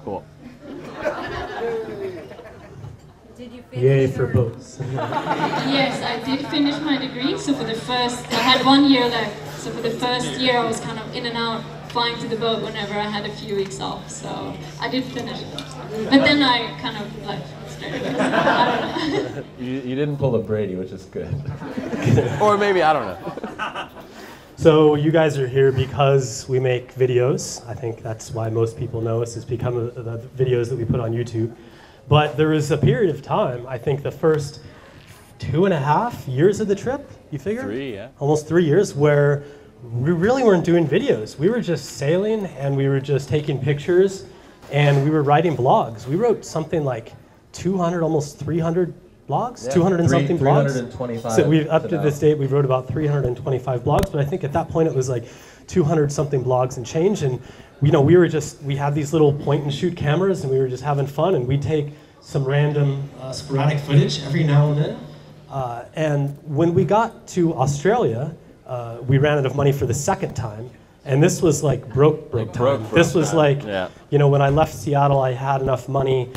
Cool. Did you finish? Yay for boats. Yes, I did finish my degree. So for the first, I had 1 year left. So for the first year, I was kind of in and out, flying to the boat whenever I had a few weeks off. So I did finish it. But then I kind of left straight away. So I don't know. You didn't pull a Brady, which is good. Or maybe, I don't know. So you guys are here because we make videos. I think that's why most people know us, is because of the videos that we put on YouTube. But there was a period of time, I think the first 2.5 years of the trip, you figure? 3, yeah. Almost 3 years, where we really weren't doing videos. We were just sailing and we were just taking pictures and we were writing blogs. We wrote something like 200, almost 300 blogs, Yeah, 200 and something blogs. 325. So we, up to now. this date, we wrote about 325 blogs, but I think at that point it was like 200 something blogs and change. And you know, we had these little point and shoot cameras and we were just having fun, and we'd take some random sporadic footage every now and then. And when we got to Australia, we ran out of money for the second time. And this was like broke time. This was like, you know, when I left Seattle, I had enough money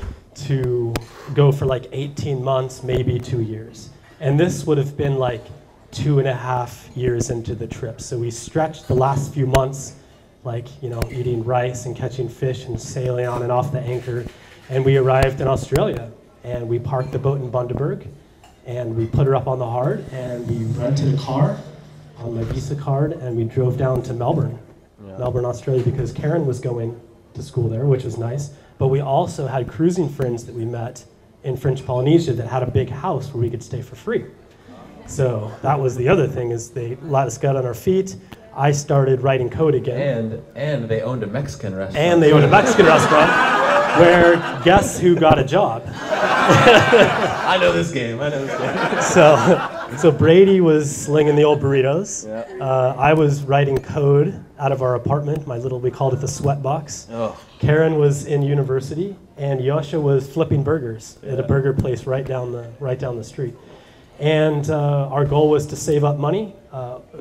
to go for like 18 months, maybe 2 years. And this would have been like 2.5 years into the trip. So we stretched the last few months, like, you know, eating rice and catching fish and sailing on and off the anchor. And we arrived in Australia and we parked the boat in Bundaberg and we put her up on the Hard and we rented a car on my Visa card and we drove down to Melbourne, Melbourne, Australia, because Karen was going to school there, which was nice. But we also had cruising friends that we met in French Polynesia that had a big house where we could stay for free. So that was the other thing, is they let us get on our feet. I started writing code again. And they owned a Mexican restaurant. And they owned a Mexican restaurant where guess who got a job? I know this game. So Brady was slinging the old burritos. Yeah. I was writing code out of our apartment, we called it the sweat box. Oh. Karen was in university, and Yosha was flipping burgers at a burger place right down the street. And our goal was to save up money.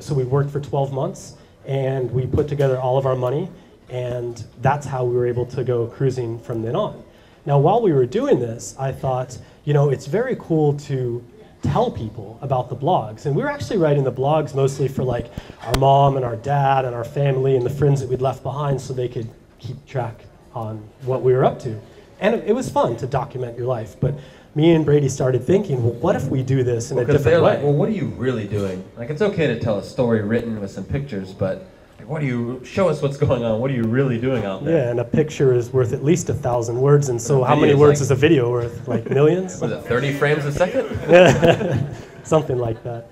So we worked for 12 months, and we put together all of our money, and that's how we were able to go cruising from then on. Now, while we were doing this, I thought, you know, it's very cool to tell people about the blogs. And we were actually writing the blogs mostly for like our mom and our dad and our family and the friends that we'd left behind, so they could keep track on what we were up to. And it was fun to document your life. But me and Brady started thinking, well, what if we do this in a different way? Like, well, what are you really doing? Like, it's okay to tell a story written with some pictures, but like, show us what's going on. What are you really doing out there? Yeah, and a picture is worth at least 1,000 words, and so how many words is a video worth? Like millions? Was it 30 frames a second? Something like that.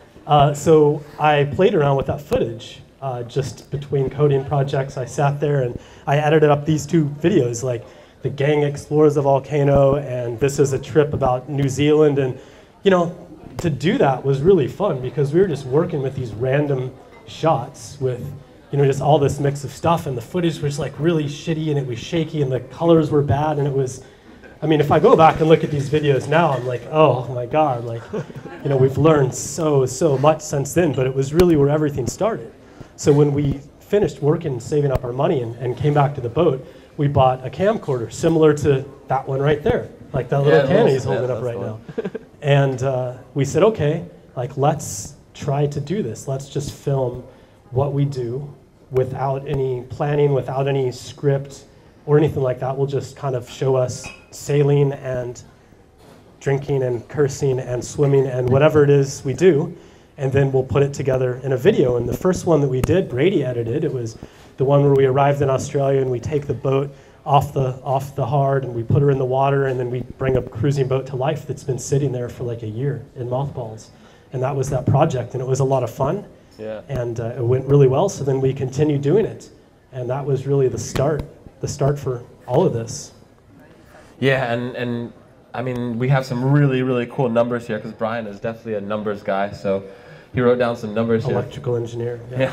So I played around with that footage just between coding projects. I sat there and I edited up these 2 videos, like the gang explores the volcano, and this is a trip about New Zealand. And you know, to do that was really fun because we were just working with these random shots with, you know, just all this mix of stuff, and the footage was like really shitty and it was shaky and the colors were bad, and it was, I mean, if I go back and look at these videos now, I'm like, oh my God, like, you know, we've learned so much since then, but it was really where everything started. So when we finished working, saving up our money and came back to the boat, we bought a camcorder similar to that one right there, like that little can he's holding up right now. And we said, okay, like, let's try to do this. Let's just film what we do without any planning, without any script or anything like that. We'll just kind of show us sailing and drinking and cursing and swimming and whatever it is we do, and then we'll put it together in a video. And the first one that we did, Brady edited. It was the one where we arrived in Australia and we take the boat off the Hard and we put her in the water, and then we bring a cruising boat to life that's been sitting there for like a year in mothballs. And that was that project, and it was a lot of fun. Yeah. And it went really well, so then we continued doing it. And that was really the start for all of this. Yeah, and I mean, we have some really, really cool numbers here, because Brian is definitely a numbers guy, so he wrote down some numbers here. Electrical engineer. Yeah.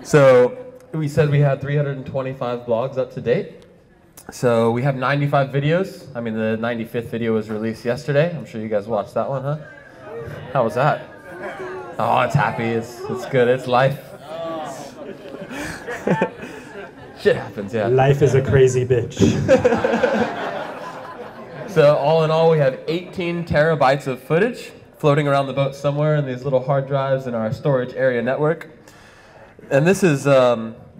So we said we had 325 blogs up to date. So we have 95 videos. I mean, the 95th video was released yesterday. I'm sure you guys watched that one, huh? How was that? Oh, it's happy. It's good. It's life. Shit happens, yeah. Life is a crazy bitch. So all in all, we have 18 terabytes of footage floating around the boat somewhere in these little hard drives in our storage area network. And this is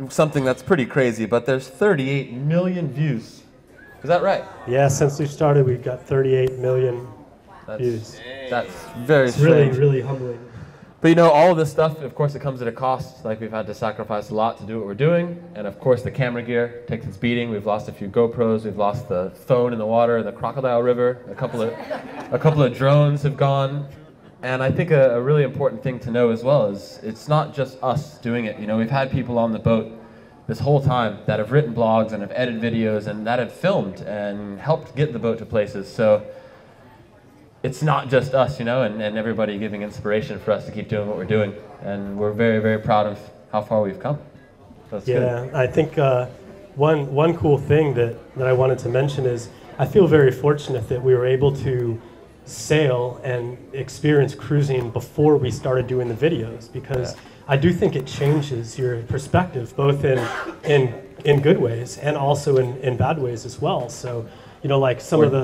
something that's pretty crazy, but there's 38 million views. Is that right? Yeah, since we started, we've got 38 million views. That's very It's strange. really, really humbling. But you know, all of this stuff, of course, it comes at a cost. Like, we've had to sacrifice a lot to do what we're doing. And of course, the camera gear takes its beating. We've lost a few GoPros. We've lost the phone in the water, the Crocodile River. A couple of drones have gone. And I think a really important thing to know as well is it's not just us doing it. You know, we've had people on the boat this whole time that have written blogs and have edited videos and that have filmed and helped get the boat to places. So it's not just us, you know, and everybody giving inspiration for us to keep doing what we're doing. And we're very, very proud of how far we've come. That's good. I think one cool thing that I wanted to mention is I feel very fortunate that we were able to sail and experience cruising before we started doing the videos, because I do think it changes your perspective, both in good ways and also in bad ways as well. So, you know, like some of the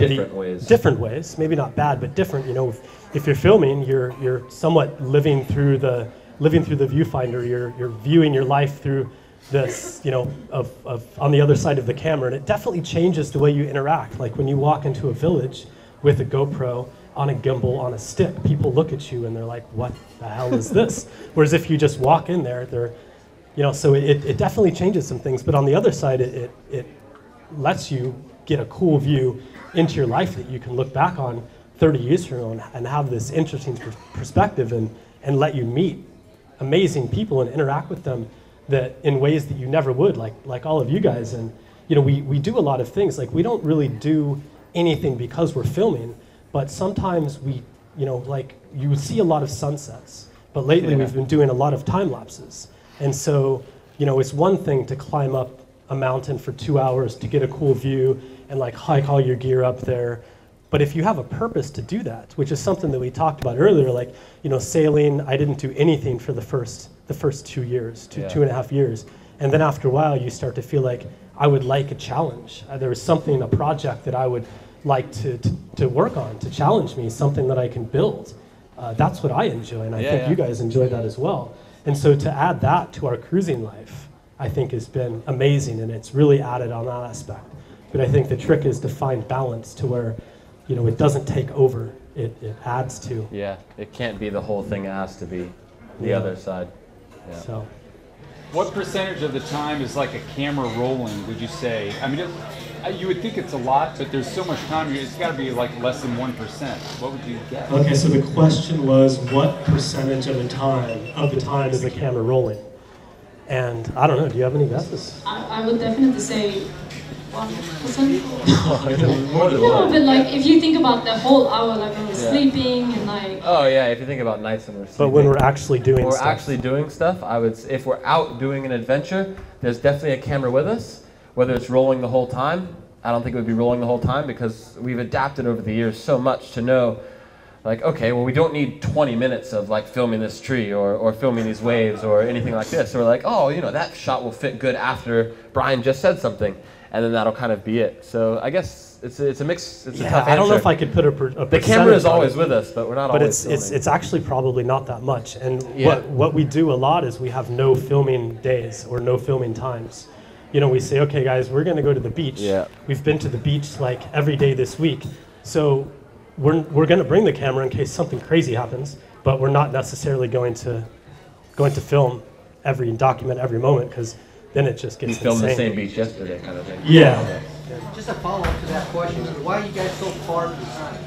different ways, maybe not bad, but different. You know, if you're filming, you're somewhat living through the viewfinder. You're viewing your life through this, you know, of on the other side of the camera, and it definitely changes the way you interact. Like when you walk into a village with a GoPro on a gimbal on a stick, people look at you and they're like, "What the hell is this?" Whereas if you just walk in there, they're, you know, so it definitely changes some things. But on the other side, it lets you get a cool view into your life that you can look back on 30 years from now and have this interesting perspective and let you meet amazing people and interact with them that in ways that you never would, like all of you guys. And you know, we do a lot of things. Like, we don't really do anything because we're filming, but sometimes we, you know, like you would see a lot of sunsets, but lately we've been doing a lot of time lapses. And so, you know, it's one thing to climb up a mountain for 2 hours to get a cool view and like hike all your gear up there. But if you have a purpose to do that, which is something that we talked about earlier, like, you know, sailing, I didn't do anything for the first 2 years, 2.5 years. And then after a while, you start to feel like I would like a challenge. There was something, a project that I would like to work on, to challenge me, something that I can build. That's what I enjoy, and I think you guys enjoy that as well. And so to add that to our cruising life, I think has been amazing, and it's really added on that aspect. But I think the trick is to find balance to where, you know, it doesn't take over, it adds to. Yeah, it can't be the whole thing, it has to be the other side. Yeah. So, what percentage of the time is like a camera rolling, would you say? I mean, you would think it's a lot, but there's so much time, it's got to be like less than 1%. What would you guess? Okay, so the question was, what percentage of the time is the camera rolling? And I don't know, do you have any guesses? I would definitely say 1%. More than No, one. but like if you think about the whole hour, like when we're sleeping and like. Oh yeah, if you think about nights when we're sleeping. But when we're actually doing stuff. When we're actually doing stuff, I would say if we're out doing an adventure, there's definitely a camera with us. Whether it's rolling the whole time, I don't think it would be rolling the whole time, because we've adapted over the years so much to know, like, okay, well, we don't need 20 minutes of like filming this tree or filming these waves or anything like this. So we're like, oh, you know, that shot will fit good after Brian just said something, and then that'll kind of be it. So I guess it's a mix. It's a tough answer. I don't know if I could put a percentage. The camera is always with us, but we're not but always filming. it's actually probably not that much. And what we do a lot is we have no filming days or no filming times. You know, we say, okay, guys, we're going to go to the beach. Yeah. We've been to the beach like every day this week. So we're going to bring the camera in case something crazy happens, but we're not necessarily going to film and document every moment, because then it just gets insane. You filmed the same beach yesterday kind of thing. Yeah. Just a follow-up to that question, why are you guys so far behind?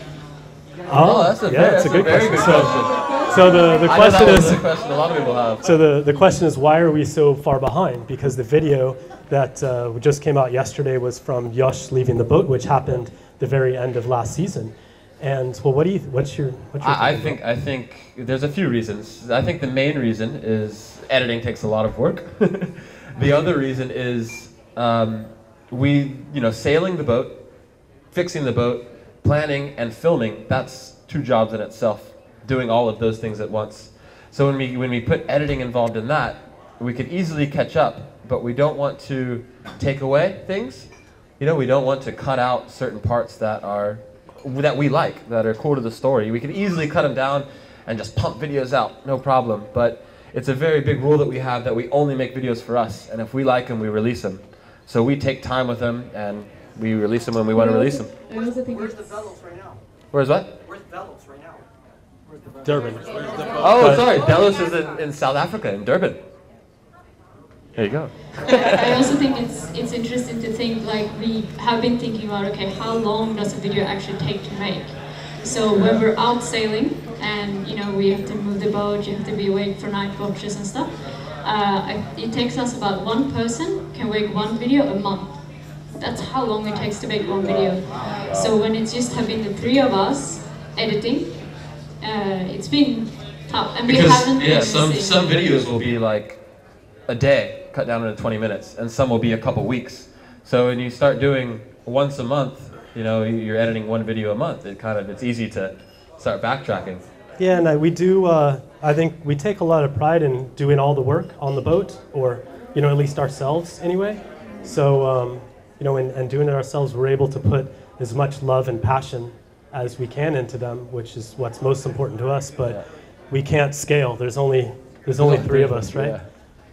Oh, that's a good very question. good question. So the question is, a question a lot of people have. So the question is, why are we so far behind? Because the video that just came out yesterday was from Yosh leaving the boat, which happened the very end of last season. And well, what's your I think there's a few reasons. I think the main reason is editing takes a lot of work. The other reason is sailing the boat, fixing the boat, planning and filming, that's 2 jobs in itself, doing all of those things at once. So when we put editing involved in that, we could easily catch up but we don't want to take away things. You know, we don't want to cut out certain parts that we like, that are cool to the story. We can easily cut them down and just pump videos out, no problem. But it's a very big rule that we have that we only make videos for us, and if we like them, we release them. So we take time with them, and we release them when we want to release them. I also think Where's the Velos right now? Where's what? Where's Velos right now? Durban. Oh, sorry, Delos is in South Africa, in Durban. There you go. I also think it's interesting to think, like, we have been thinking about, okay, how long does a video actually take to make? So when we're out sailing and, you know, we have to move the boat, you have to be awake for night watches and stuff, it takes us about one person can make one video a month. That's how long it takes to make one video. So when it's just having the three of us editing, it's been tough. And we haven't some videos will be like a day, cut down into 20 minutes, and some will be a couple weeks. So when you start doing once a month, you know, you're editing one video a month, it's easy to start backtracking. Yeah, and we do, I think we take a lot of pride in doing all the work on the boat, or, you know, at least ourselves anyway. So, you know, and doing it ourselves, we're able to put as much love and passion as we can into them, which is what's most important to us, but we can't scale. There's only three of us, right?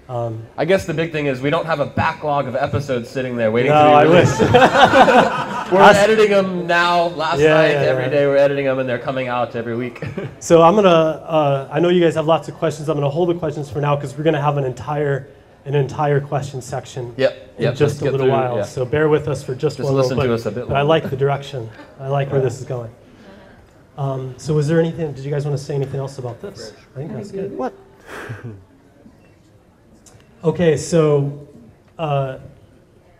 Yeah. I guess the big thing is we don't have a backlog of episodes sitting there waiting No, to be I released. wish. We're editing them now, last night, every yeah. day we're editing them, and they're coming out every week. So I'm gonna, I know you guys have lots of questions. I'm gonna hold the questions for now because we're gonna have an entire question section in just a little while. Yeah. So bear with us for just one listen little to bit. us a bit But I longer. like the direction. I like where this is going. So was there anything, did you guys want to say anything else about this? I think that's good. What? Okay, so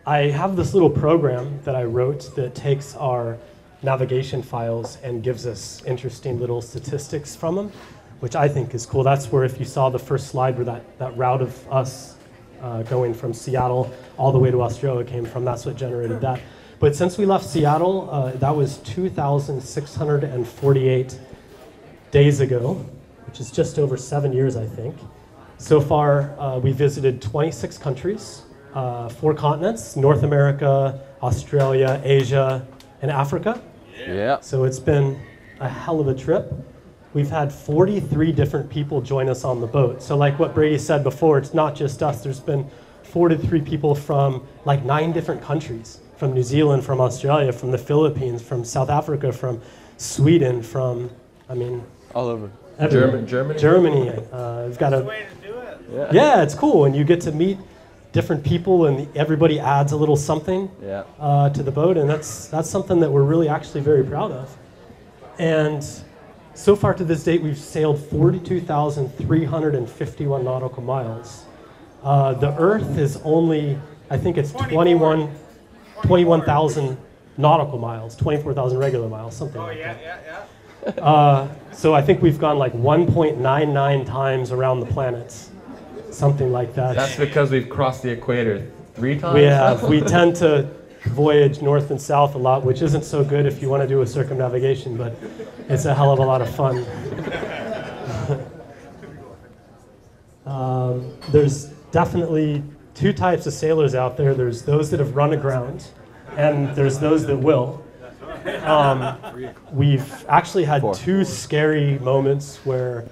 I have this little program that I wrote that takes our navigation files and gives us interesting little statistics from them, which I think is cool. That's where, if you saw the first slide where that route of us going from Seattle all the way to Australia came from, that's what generated that. But since we left Seattle, that was 2,648 days ago, which is just over 7 years, I think. So far, we visited 26 countries, 4 continents: North America, Australia, Asia, and Africa. Yeah. So it's been a hell of a trip. We've had 43 different people join us on the boat. So like what Brady said before, it's not just us. There's been 43 people from like 9 different countries, from New Zealand, from Australia, from the Philippines, from South Africa, from Sweden, from, I mean, All over. everywhere. Germany? Germany. We've got a, yeah, it's cool. And you get to meet different people, and everybody adds a little something to the boat, and that's something that we're really actually very proud of. And so far to this date, we've sailed 42,351 nautical miles. The Earth is only, I think it's 21,000 nautical miles, 24,000 regular miles, something like that. So I think we've gone like 1.99 times around the planets, something like that. That's because we've crossed the equator 3 times? We have. We tend to voyage north and south a lot, which isn't so good if you want to do a circumnavigation, but it's a hell of a lot of fun. There's definitely 2 types of sailors out there. There's those that have run aground, and there's those that will. We've actually had 2 scary moments where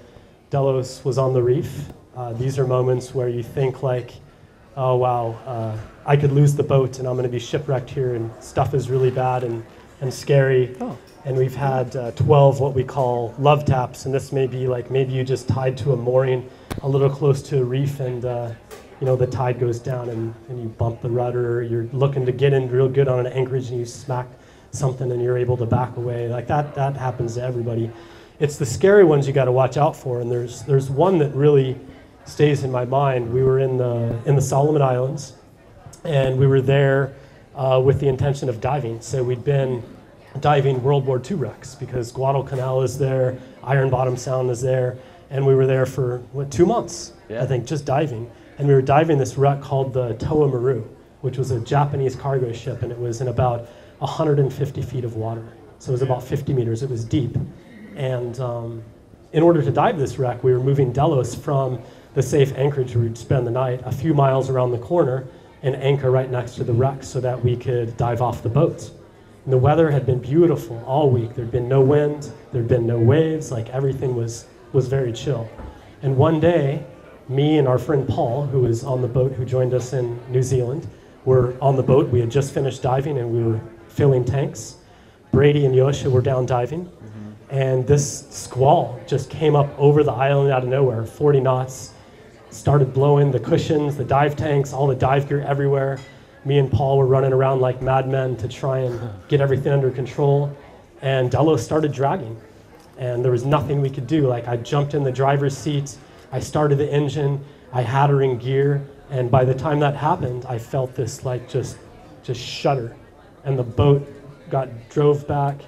Delos was on the reef. These are moments where you think like, oh wow, I could lose the boat and I'm going to be shipwrecked here, and stuff is really bad and scary. And we've had 12 what we call love taps, and this may be like maybe you just tied to a mooring a little close to a reef, and you know, the tide goes down and you bump the rudder, or you're looking to get in real good on an anchorage and you smack something and you're able to back away. Like that happens to everybody. It's the scary ones you got to watch out for, and there's one that really stays in my mind. We were in the Solomon Islands, and we were there with the intention of diving. So we'd been diving World War II wrecks because Guadalcanal is there, Iron Bottom Sound is there, and we were there for 2 months, I think, just diving. And we were diving this wreck called the Toa Maru, which was a Japanese cargo ship, and it was in about 150 feet of water. So it was about 50 meters. It was deep. And in order to dive this wreck, we were moving Delos from the safe anchorage where we'd spend the night a few miles around the corner and anchor right next to the wreck so that we could dive off the boat. And the weather had been beautiful all week. There'd been no wind, there'd been no waves, like everything was very chill. And one day, me and our friend Paul, who was on the boat, who joined us in New Zealand, were on the boat. We had just finished diving and we were filling tanks. Brady and Yosha were down diving. And this squall just came up over the island out of nowhere, 40 knots, started blowing the cushions, the dive tanks, all the dive gear everywhere. Me and Paul were running around like madmen to try and get everything under control. And Delos started dragging. And there was nothing we could do. Like, I jumped in the driver's seat, I started the engine, I had her in gear, and by the time that happened, I felt this like just shudder. And the boat drove back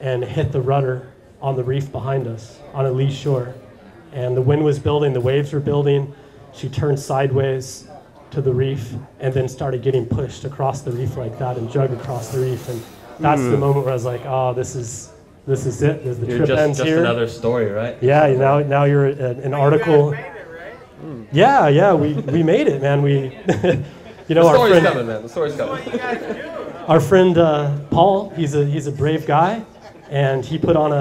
and hit the rudder on the reef behind us, on a lee shore. And the wind was building, the waves were building. She turned sideways to the reef and then started getting pushed across the reef like that and dragged across the reef. And that's the moment where I was like, oh, this is it. The trip ends here. Just another story, right? Yeah, now you're an article. Yeah, we made it, man. We, you know, The our story's friend, coming, man. The story's coming. our friend Paul, he's a brave guy, and he put on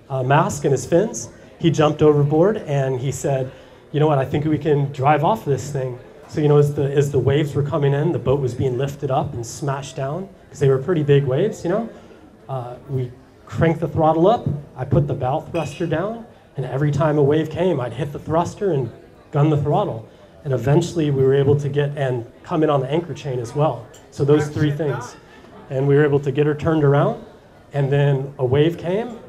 a mask and his fins. He jumped overboard and he said, you know what, I think we can drive off this thing. So, you know, as the waves were coming in, the boat was being lifted up and smashed down because they were pretty big waves, you know. We cranked the throttle up, I put the bow thruster down, and every time a wave came, I'd hit the thruster and gun the throttle. And eventually we were able to get and come in on the anchor chain as well. So those three things. And we were able to get her turned around, and then a wave came,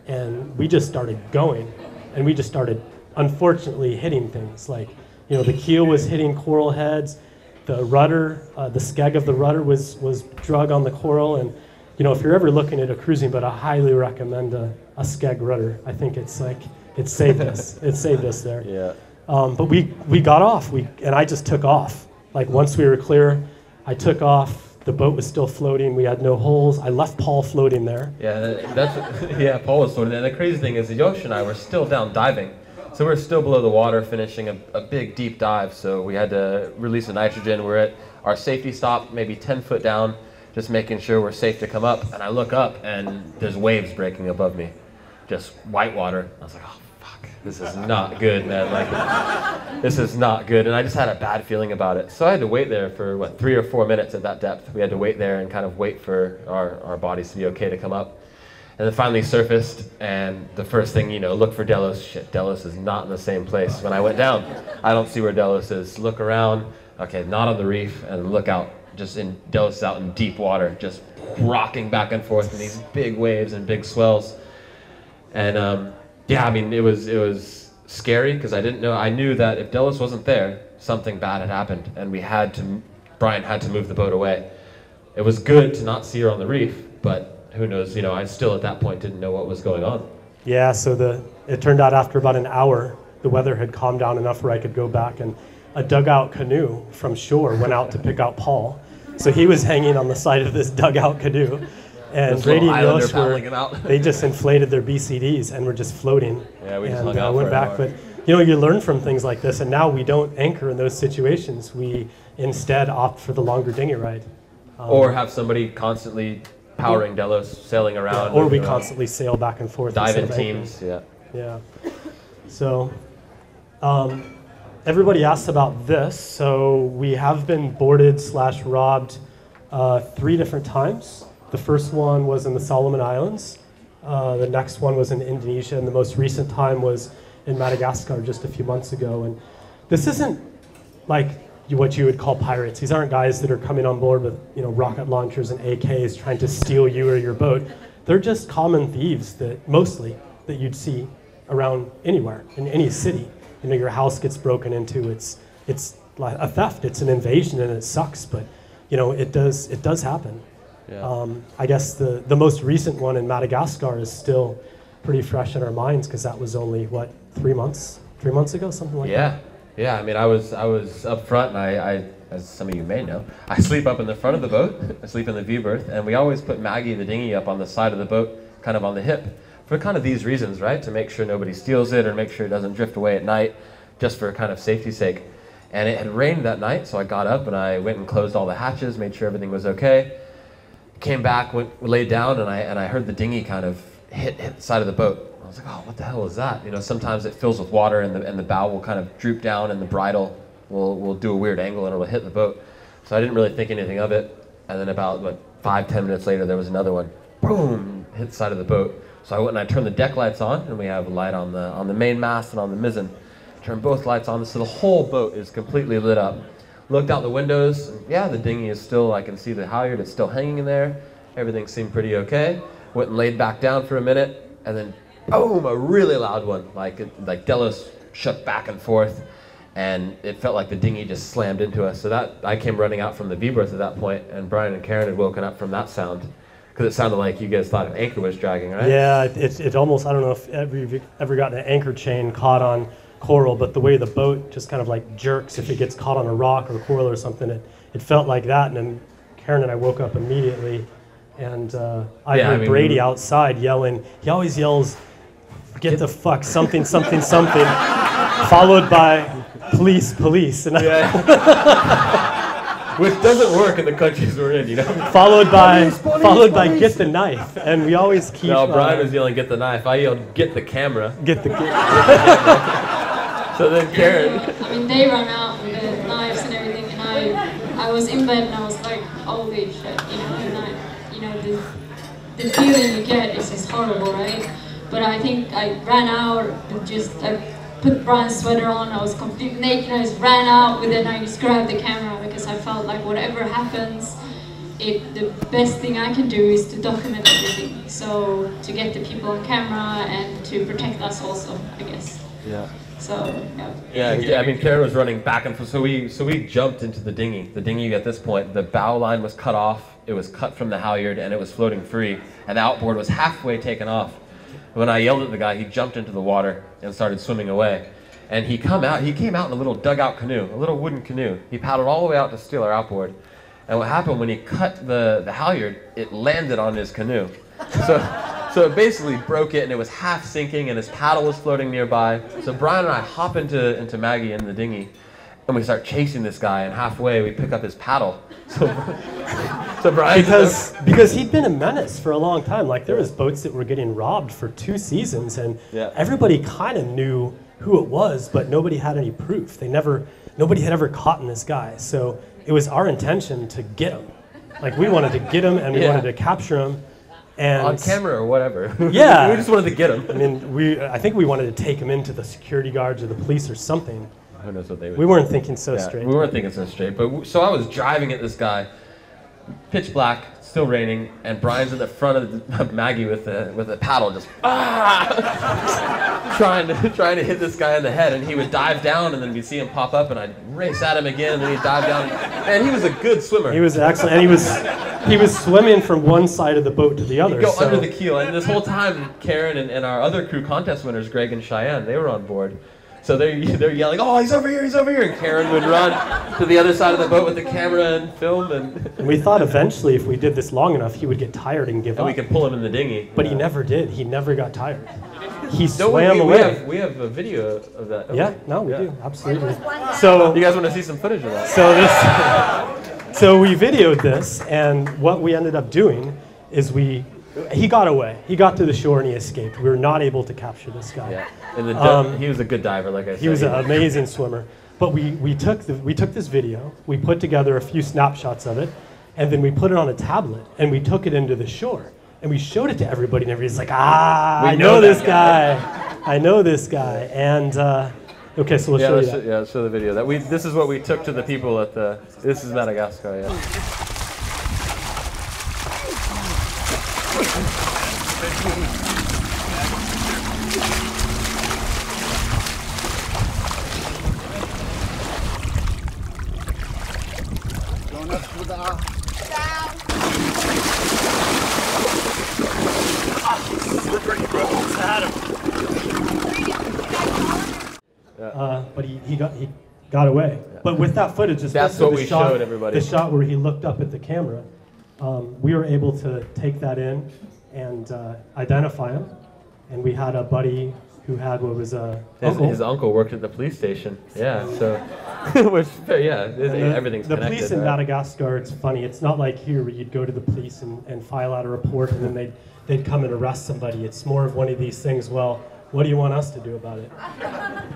and we just started going. And we just started, unfortunately, hitting things. Like, you know, the keel was hitting coral heads, the rudder, the skeg of the rudder was drug on the coral. And, you know, if you're ever looking at a cruising boat, I highly recommend a skeg rudder. I think it saved us. It saved us there. Yeah. But we got off, and I just took off. Like, once we were clear, I took off. The boat was still floating. We had no holes. I left Paul floating there. Yeah, Paul was floating. And the crazy thing is, Yosh and I were still down diving. So we're still below the water, finishing a big, deep dive. So we had to release the nitrogen. We're at our safety stop, maybe 10 foot down, just making sure we're safe to come up. And I look up, and there's waves breaking above me, just white water. I was like, oh, fuck, this is not good, man. Like, this is not good. And I just had a bad feeling about it. So I had to wait there for, 3 or 4 minutes at that depth. We had to wait there and kind of wait for our bodies to be okay to come up. And then finally surfaced, and the first thing, you know, look for Delos. Shit, Delos is not in the same place. When I went down, I don't see where Delos is. Look around, okay, not on the reef, and look out. Delos is out in deep water, just rocking back and forth in these big waves and big swells. And yeah, I mean, it was scary because I didn't know. I knew that if Delos wasn't there, something bad had happened, and Brian had to move the boat away. It was good to not see her on the reef, but who knows, you know, I still at that point didn't know what was going on. Yeah, so it turned out after about an hour, the weather had calmed down enough where I could go back, and a dugout canoe from shore went out to pick out Paul. So he was hanging on the side of this dugout canoe, and Brady and Yosh they just inflated their BCDs and were just floating. Yeah, we just and hung out went for back. But you know, you learn from things like this, and now we don't anchor in those situations. We instead opt for the longer dinghy ride. Or have somebody constantly powering Delos, sailing around. Yeah, or we constantly sail back and forth. Dive in teams, yeah. Yeah. So, everybody asks about this. So we have been boarded / robbed 3 different times. The first one was in the Solomon Islands. The next one was in Indonesia, and the most recent time was in Madagascar just a few months ago. And this isn't like what you would call pirates. These aren't guys that are coming on board with, you know, rocket launchers and AKs trying to steal you or your boat. They're just common thieves that you'd see around anywhere in any city. You know, your house gets broken into. It's like a theft. It's an invasion, and it sucks. But you know, it does happen. Yeah. I guess the most recent one in Madagascar is still pretty fresh in our minds because that was only 3 months ago, something like that. Yeah, I mean, I was up front, and I, as some of you may know, I sleep up in the front of the boat. I sleep in the view berth, and we always put Maggie, the dinghy, up on the side of the boat, kind of on the hip, for kind of these reasons, right? To make sure nobody steals it, or make sure it doesn't drift away at night. just for kind of safety's sake. And it had rained that night, so I got up and I went and closed all the hatches, made sure everything was okay. Came back, laid down, and I heard the dinghy kind of hit the side of the boat. I was like, oh, what the hell is that? You know, sometimes it fills with water and the bow will kind of droop down and the bridle will do a weird angle and it'll hit the boat. So I didn't really think anything of it. And then about 5-10 minutes later, there was another one. Boom! Hit the side of the boat. So I went and I turned the deck lights on, and we have a light on the main mast and on the mizzen. Turned both lights on, so the whole boat is completely lit up. Looked out the windows, and yeah, the dinghy is still, I can see the halyard, it's still hanging in there. Everything seemed pretty okay. Went and laid back down for a minute, and then boom, a really loud one. Like Delos shook back and forth, and it felt like the dinghy just slammed into us. So that I came running out from the V-berth at that point, and Brian and Karen had woken up from that sound, because it sounded like you guys thought an anchor was dragging, right? Yeah, it almost, I don't know if you've ever gotten an anchor chain caught on coral, but the way the boat just kind of like jerks if it gets caught on a rock or coral or something, it felt like that. And then Karen and I woke up immediately, and I heard Brady outside yelling. He always yells, "Get the fuck, something, something, something," followed by police, and which doesn't work in the countries we're in, you know. Followed by "Get the knife," and we always keep. No, Brian was yelling "Get the knife." I yelled "Get the camera." Get the. So then Karen. I mean, they ran out with the knives and everything, and I was in bed and I was like, holy shit, you know, and the feeling you get is just horrible, right? But I think I ran out and I put Brian's sweater on, I was completely naked, I just ran out with it and I just grabbed the camera because I felt like whatever happens, the best thing I can do is to document everything. So to get the people on camera and to protect us also, I guess. Yeah. So, yeah, I mean, Karen was running back and forth, so we jumped into the dinghy. The dinghy at this point, the bow line was cut off, it was cut from the halyard, and it was floating free, and the outboard was halfway taken off. When I yelled at the guy, he jumped into the water and started swimming away. And he came out in a little dugout canoe, a little wooden canoe. He paddled all the way out to steal our outboard. And what happened when he cut the halyard, it landed on his canoe. So it basically broke it, and it was half sinking, and his paddle was floating nearby. So Brian and I hop into Maggie in the dinghy, and we start chasing this guy, and halfway we pick up his paddle. So Brian... Because he'd been a menace for a long time. Like, there was boats that were getting robbed for 2 seasons, and everybody kind of knew who it was, but nobody had any proof. Nobody had ever caught this guy. So it was our intention to get him. Like, we wanted to get him, and we wanted to capture him. And on camera or whatever. Yeah. We just wanted to get him. I mean, I think we wanted to take him into the security guards or the police or something. Who knows what they would We weren't thinking so straight. We weren't thinking so straight. But so I was driving at this guy, pitch black, still raining, and Brian's in the front of Maggie with a paddle, just trying to hit this guy in the head, and he would dive down, and then we'd see him pop up, and I'd race at him again, and then he'd dive down. And he was a good swimmer. He was excellent, and he was swimming from one side of the boat to the other. He'd go under the keel, and this whole time, Karen and our other crew contest winners, Greg and Cheyenne, they were on board. So they're yelling, "Oh, he's over here, he's over here!" And Karen would run to the other side of the boat with the camera and film. And we thought eventually, if we did this long enough, he would get tired and give up. And we could pull him in the dinghy. But he never did. He never got tired. He swam away. We have a video of that. We do, absolutely. So you guys want to see some footage of that? So we videoed this, and what we ended up doing is he got away. He got to the shore and he escaped. We were not able to capture this guy. Yeah. And he was a good diver, like I said. He was an amazing swimmer. But we took this video, we put together a few snapshots of it, and then we put it on a tablet, and we took it into the shore. And we showed it to everybody, and everybody's like, I know this guy. I know this guy. And, okay, so we'll show you that. Let's show the video. This is what we took to the people at this is Madagascar, yeah. But he got away. Yeah. But with that footage, that's what we showed everybody. The shot where he looked up at the camera, we were able to take that in and identify him. And we had a buddy who had what was a His uncle worked at the police station. Yeah, so which everything's the connected. police in right? Madagascar, it's funny. It's not like here where you'd go to the police and file out a report and then they'd come and arrest somebody. It's more of one of these things. Well, what do you want us to do about it?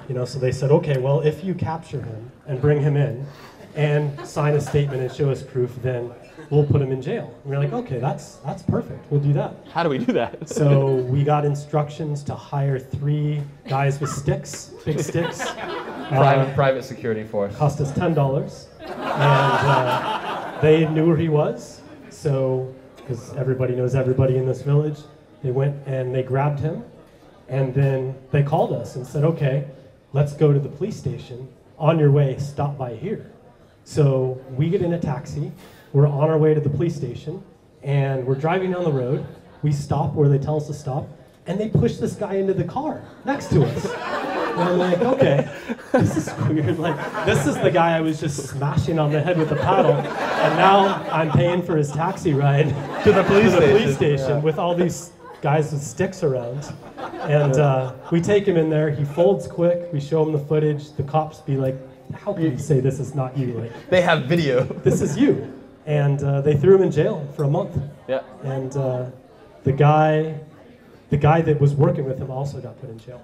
You know, so they said, okay, well, if you capture him and bring him in and sign a statement and show us proof, then we'll put him in jail. And we're like, okay, that's perfect. We'll do that. How do we do that? So we got instructions to hire 3 guys with sticks, big sticks. Private security force. Cost us $10. And they knew where he was. So, because everybody knows everybody in this village, they went and they grabbed him. And then they called us and said, okay, let's go to the police station. On your way, stop by here. So we get in a taxi. We're on our way to the police station. And we're driving down the road. We stop where they tell us to stop. And they push this guy into the car next to us. And I'm like, okay, this is weird. Like, this is the guy I was just smashing on the head with a paddle. And now I'm paying for his taxi ride To the police station Yeah. with all these guys with sticks around. And we take him in there. He folds quick. We show him the footage. The cops be like, how can you say this is not you? Like, They have video. this is you. And they threw him in jail for a month. Yeah. And the guy that was working with him also got put in jail.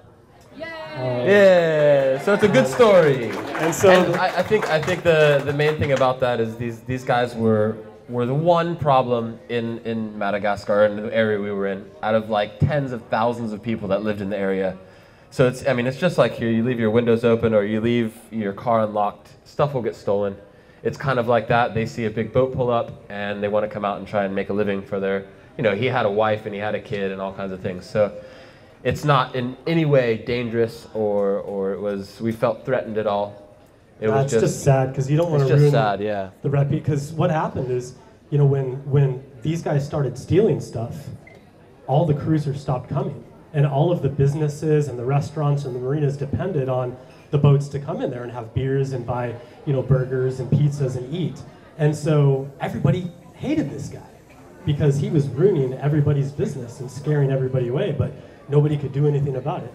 Yeah, so it's a good story. And so I think the main thing about that is these guys were the one problem in Madagascar, in the area we were in, out of like tens of thousands of people that lived in the area. So it's just like here, you leave your windows open or you leave your car unlocked, stuff will get stolen. It's kind of like that. They see a big boat pull up and they want to come out and try and make a living for their, he had a wife and he had a kid and all kinds of things. So it's not in any way dangerous or we felt threatened at all. It was just sad because you don't want to just ruin sad, yeah. the rep. Because what happened is, when these guys started stealing stuff, all the cruisers stopped coming. And all of the businesses and the restaurants and the marinas depended on the boats to come in there and have beers and buy, burgers and pizzas and eat. And so everybody hated this guy because he was ruining everybody's business and scaring everybody away, but nobody could do anything about it.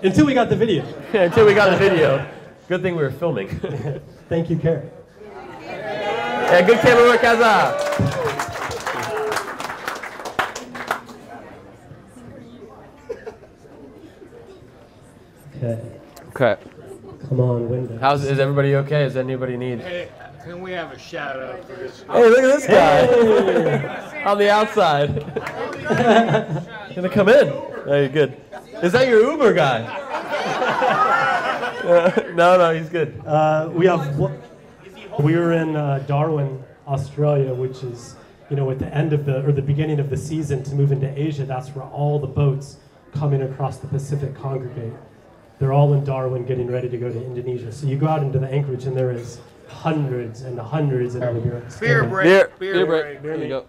Until we got the video. Yeah, until we got the video. Good thing we were filming. Thank you, Carrie. Yeah, good camera work, Kaza. Okay. Okay. Come on, Windows. Is everybody okay? Does anybody need? Hey, can we have a shout out for this? Hey, look at this guy on the outside. Gonna come in. Oh, you're good. Is that your Uber guy? No, he's good. We were in Darwin, Australia, which is, at the end of the beginning of the season to move into Asia. That's where all the boats coming across the Pacific congregate. They're all in Darwin getting ready to go to Indonesia. So you go out into the anchorage and there is hundreds and hundreds of immigrants. Beer break. Beer break. There you go.